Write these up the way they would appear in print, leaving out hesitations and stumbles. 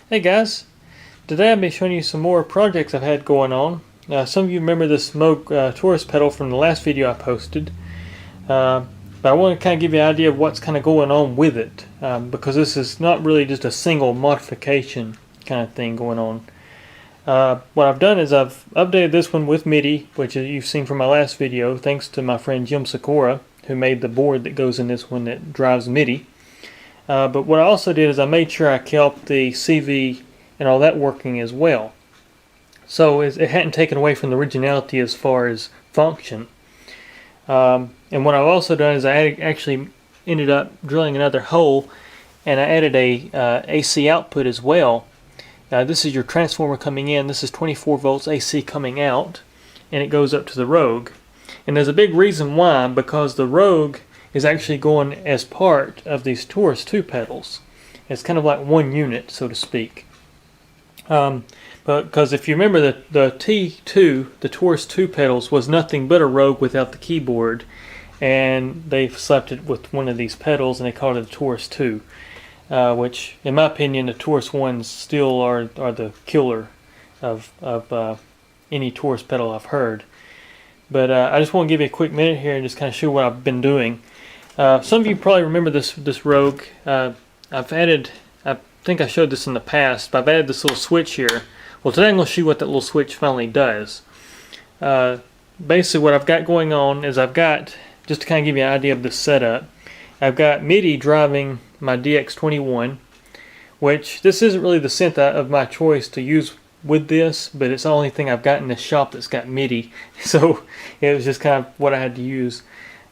Hey guys, today I'll be showing you some more projects I've had going on. Some of you remember this Moog Taurus pedal from the last video I posted, but I want to kind of give you an idea of what's kind of going on with it, because this is not really just a single modification kind of thing going on. What I've done is I've updated this one with MIDI, which you've seen from my last video, thanks to my friend Jim Sikora, who made the board that goes in this one that drives MIDI. But what I also did is I made sure I kept the CV and all that working as well. So it hadn't taken away from the originality as far as function. And what I've also done is I actually ended up drilling another hole, and I added a AC output as well. This is your transformer coming in. This is 24 volts AC coming out, and it goes up to the Rogue. And there's a big reason why, because the Rogue is actually going as part of these Taurus II pedals. It's kind of like one unit, so to speak. Because if you remember, the T2, the Taurus II pedals, was nothing but a Rogue without the keyboard, and they slapped it with one of these pedals and they called it the Taurus II, which, in my opinion, the Taurus ones still are the killer of any Taurus pedal I've heard. But I just want to give you a quick minute here and just kind of show what I've been doing. Some of you probably remember this Rogue. I've added, I think I showed this in the past, but I've added this little switch here. Well, today I'm going to show you what that little switch finally does. Basically what I've got going on is I've got, just to kind of give you an idea of the setup, I've got MIDI driving my DX21, which this isn't really the synth of my choice to use with this, but it's the only thing I've got in this shop that's got MIDI, so it was just kind of what I had to use.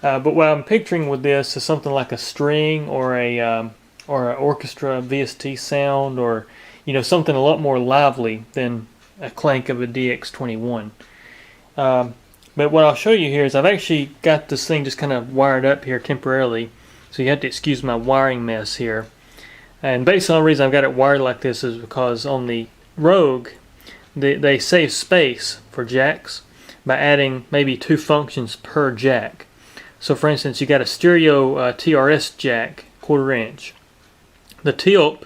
But what I'm picturing with this is something like a string or an orchestra VST sound, or something a lot more lively than a clank of a DX21. But what I'll show you here is I've actually got this thing just kind of wired up here temporarily, so you have to excuse my wiring mess here. And basically the only reason I've got it wired like this is because on the Rogue they save space for jacks by adding maybe 2 functions per jack. So for instance, you got a stereo TRS jack, 1/4 inch. The tilt,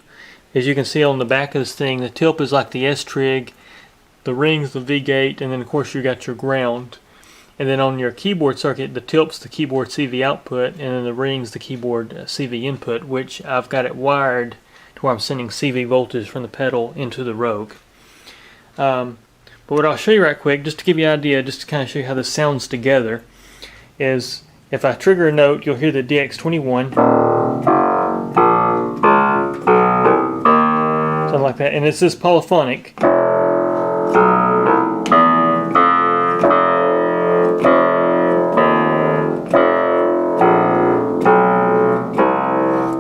as you can see on the back of this thing, the tilt is like the S-trig, the rings the V-gate, and then of course you got your ground. And then on your keyboard circuit, the tilt's the keyboard CV output, and then the rings the keyboard CV input, which I've got it wired to where I'm sending CV voltage from the pedal into the Rogue. But what I'll show you right quick, just to give you an idea, just to kind of show you how this sounds together, is if I trigger a note, you'll hear the DX21, something like that, and it's this polyphonic.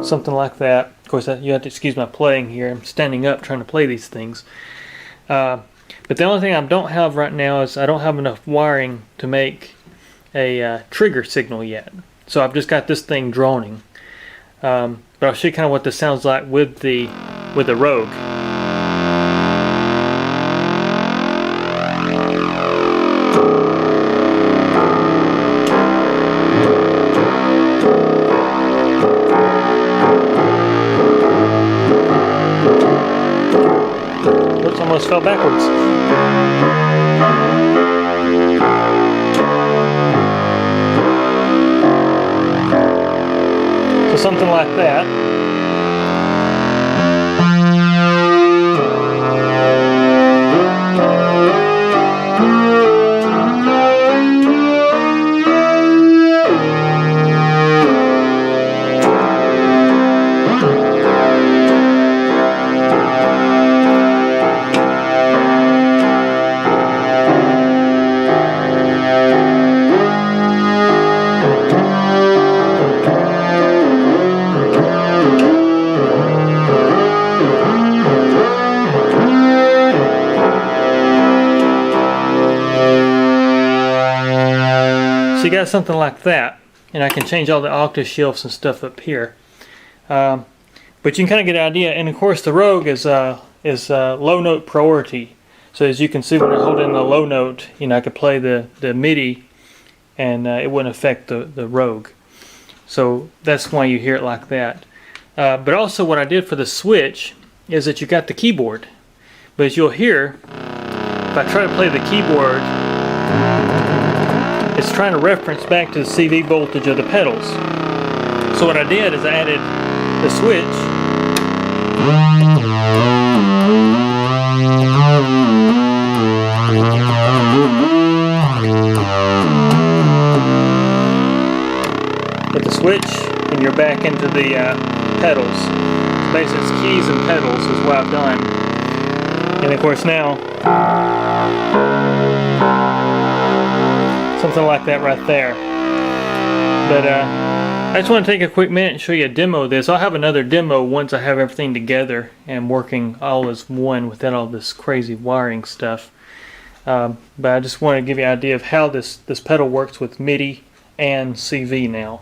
Something like that. Of course, you have to excuse my playing here. I'm standing up trying to play these things. But the only thing I don't have right now is I don't have enough wiring to make a trigger signal yet. So I've just got this thing droning. But I'll show you kind of what this sounds like with the Rogue. Oops, almost fell backwards. So something like that. So you got something like that, and I can change all the octave shelves and stuff up here. But you can kind of get an idea, and of course the Rogue is low note priority. So as you can see, when I hold in the low note, I could play the MIDI, and it wouldn't affect the Rogue. So that's why you hear it like that. But also what I did for the switch is that you got the keyboard. But as you'll hear, if I try to play the keyboard, it's trying to reference back to the CV voltage of the pedals. So what I did is I added the switch. Hit the switch and you're back into the pedals. So basically it's keys and pedals is what I've done. And of course now, something like that right there. But I just want to take a quick minute and show you a demo of this. I'll have another demo once I have everything together and working all as one without all this crazy wiring stuff. But I just want to give you an idea of how this pedal works with MIDI and CV now.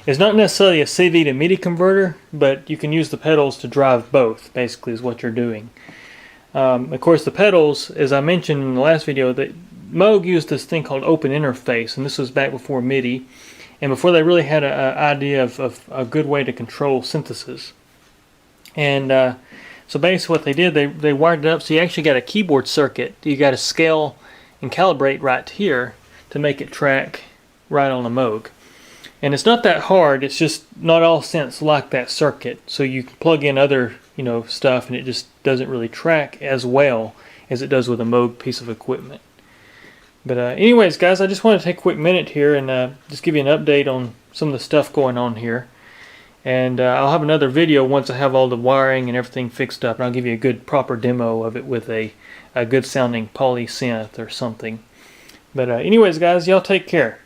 It's not necessarily a CV to MIDI converter, but you can use the pedals to drive both, basically is what you're doing. Of course the pedals, as I mentioned in the last video, that Moog used this thing called open interface, and this was back before MIDI and before they really had an idea of a good way to control synthesis. And so basically what they did, they wired it up so you actually got a keyboard circuit. You got to scale and calibrate right here to make it track right on a Moog. And it's not that hard, it's just not all synths like that circuit. So you can plug in other stuff and it just doesn't really track as well as it does with a Moog piece of equipment. But anyways guys, I just want to take a quick minute here and just give you an update on some of the stuff going on here. And I'll have another video once I have all the wiring and everything fixed up, and I'll give you a good proper demo of it with a good sounding poly synth or something. But anyways guys, y'all take care.